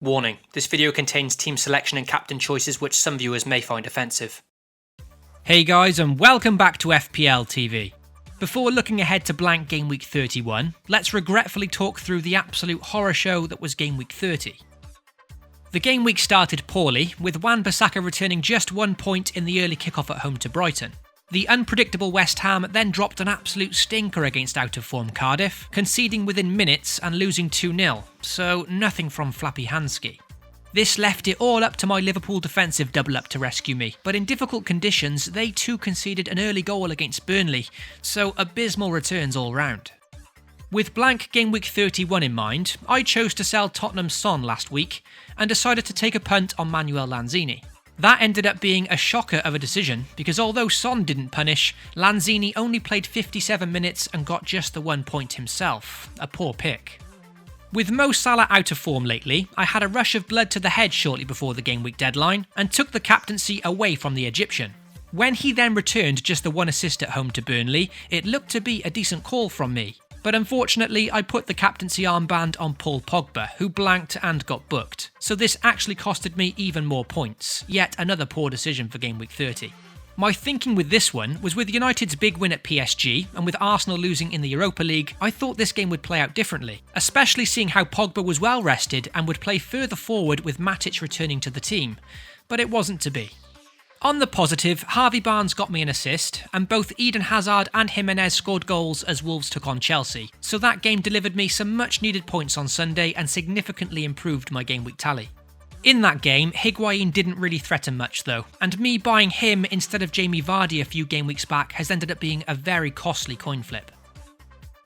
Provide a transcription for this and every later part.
Warning, this video contains team selection and captain choices which some viewers may find offensive. Hey guys, and welcome back to FPL TV. Before looking ahead to blank Game Week 31, let's regretfully talk through the absolute horror show that was Game Week 30. The game week started poorly, with Wan-Bissaka returning just 1 point in the early kickoff at home to Brighton. The unpredictable West Ham then dropped an absolute stinker against out-of-form Cardiff, conceding within minutes and losing 2-0, so nothing from Flappy Hansky. This left it all up to my Liverpool defensive double-up to rescue me, but in difficult conditions they too conceded an early goal against Burnley, so abysmal returns all round. With blank Game Week 31 in mind, I chose to sell Tottenham's Son last week and decided to take a punt on Manuel Lanzini. That ended up being a shocker of a decision, because although Son didn't punish, Lanzini only played 57 minutes and got just the 1 point himself. A poor pick. With Mo Salah out of form lately, I had a rush of blood to the head shortly before the game week deadline and took the captaincy away from the Egyptian. When he then returned just the 1 assist at home to Burnley, it looked to be a decent call from me. But unfortunately, I put the captaincy armband on Paul Pogba, who blanked and got booked. So this actually costed me even more points. Yet another poor decision for Game Week 30. My thinking with this one was with United's big win at PSG, and with Arsenal losing in the Europa League, I thought this game would play out differently, especially seeing how Pogba was well rested and would play further forward with Matic returning to the team. But it wasn't to be. On the positive, Harvey Barnes got me an assist, and both Eden Hazard and Jimenez scored goals as Wolves took on Chelsea, so that game delivered me some much needed points on Sunday and significantly improved my game week tally. In that game, Higuain didn't really threaten much though, and me buying him instead of Jamie Vardy a few game weeks back has ended up being a very costly coin flip.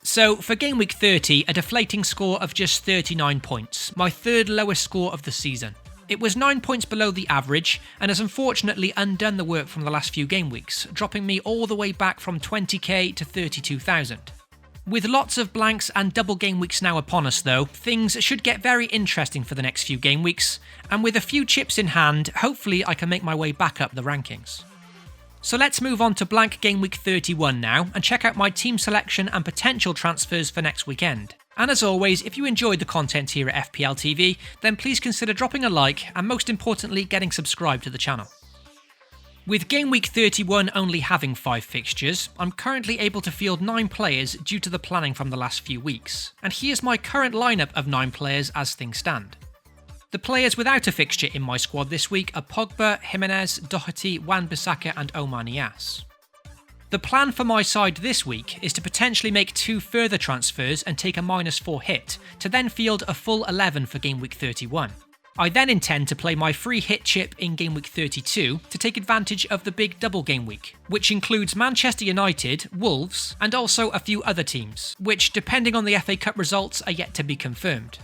So, for Game Week 30, a deflating score of just 39 points, my third lowest score of the season. It was 9 points below the average, and has unfortunately undone the work from the last few game weeks, dropping me all the way back from 20k to 32,000. With lots of blanks and double game weeks now upon us though, things should get very interesting for the next few game weeks, and with a few chips in hand, hopefully I can make my way back up the rankings. So let's move on to blank Game Week 31 now, and check out my team selection and potential transfers for next weekend. And as always, if you enjoyed the content here at FPL TV, then please consider dropping a like and most importantly getting subscribed to the channel. With Game Week 31 only having 5 fixtures, I'm currently able to field 9 players due to the planning from the last few weeks, and here's my current lineup of 9 players as things stand. The players without a fixture in my squad this week are Pogba, Jimenez, Doherty, Wan-Bissaka and Omar Niasse. The plan for my side this week is to potentially make 2 further transfers and take a -4 hit, to then field a full 11 for Game Week 31. I then intend to play my free hit chip in Game Week 32 to take advantage of the big double game week, which includes Manchester United, Wolves, and also a few other teams, which depending on the FA Cup results are yet to be confirmed.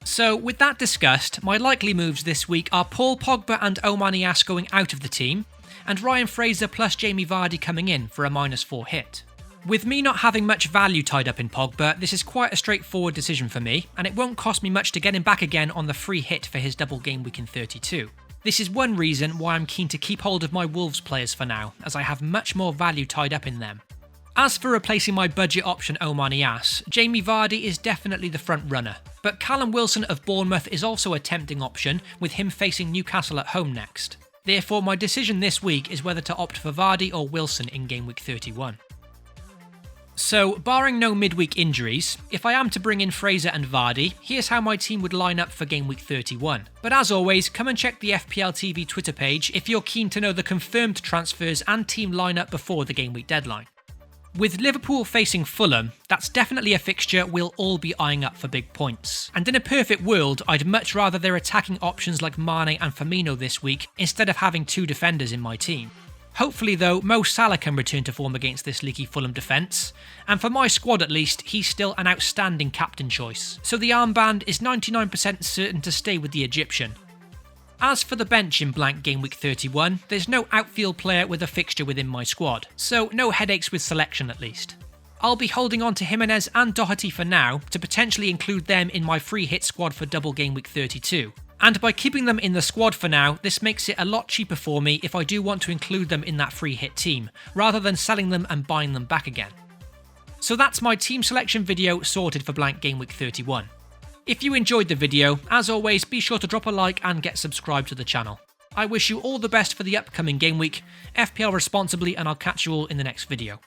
So with that discussed, my likely moves this week are Paul Pogba and Omar Niasse going out of the team, and Ryan Fraser plus Jamie Vardy coming in for a -4 hit. With me not having much value tied up in Pogba, this is quite a straightforward decision for me, and it won't cost me much to get him back again on the free hit for his double game week in 32. This is one reason why I'm keen to keep hold of my Wolves players for now, as I have much more value tied up in them. As for replacing my budget option Omar Niasse, Jamie Vardy is definitely the front runner, but Callum Wilson of Bournemouth is also a tempting option, with him facing Newcastle at home next. Therefore my decision this week is whether to opt for Vardy or Wilson in Game Week 31. So, barring no midweek injuries, if I am to bring in Fraser and Vardy, here's how my team would line up for Game Week 31. But as always, come and check the FPL TV Twitter page if you're keen to know the confirmed transfers and team lineup before the game week deadline. With Liverpool facing Fulham, that's definitely a fixture we'll all be eyeing up for big points. And in a perfect world, I'd much rather their attacking options like Mane and Firmino this week, instead of having 2 defenders in my team. Hopefully though, Mo Salah can return to form against this leaky Fulham defence, and for my squad at least, he's still an outstanding captain choice, so the armband is 99% certain to stay with the Egyptian. As for the bench in blank Game Week 31, there's no outfield player with a fixture within my squad, so no headaches with selection at least. I'll be holding on to Jimenez and Doherty for now, to potentially include them in my free hit squad for double Game Week 32. And by keeping them in the squad for now, this makes it a lot cheaper for me if I do want to include them in that free hit team, rather than selling them and buying them back again. So that's my team selection video sorted for blank Game Week 31. If you enjoyed the video, as always, be sure to drop a like and get subscribed to the channel. I wish you all the best for the upcoming game week. FPL responsibly, and I'll catch you all in the next video.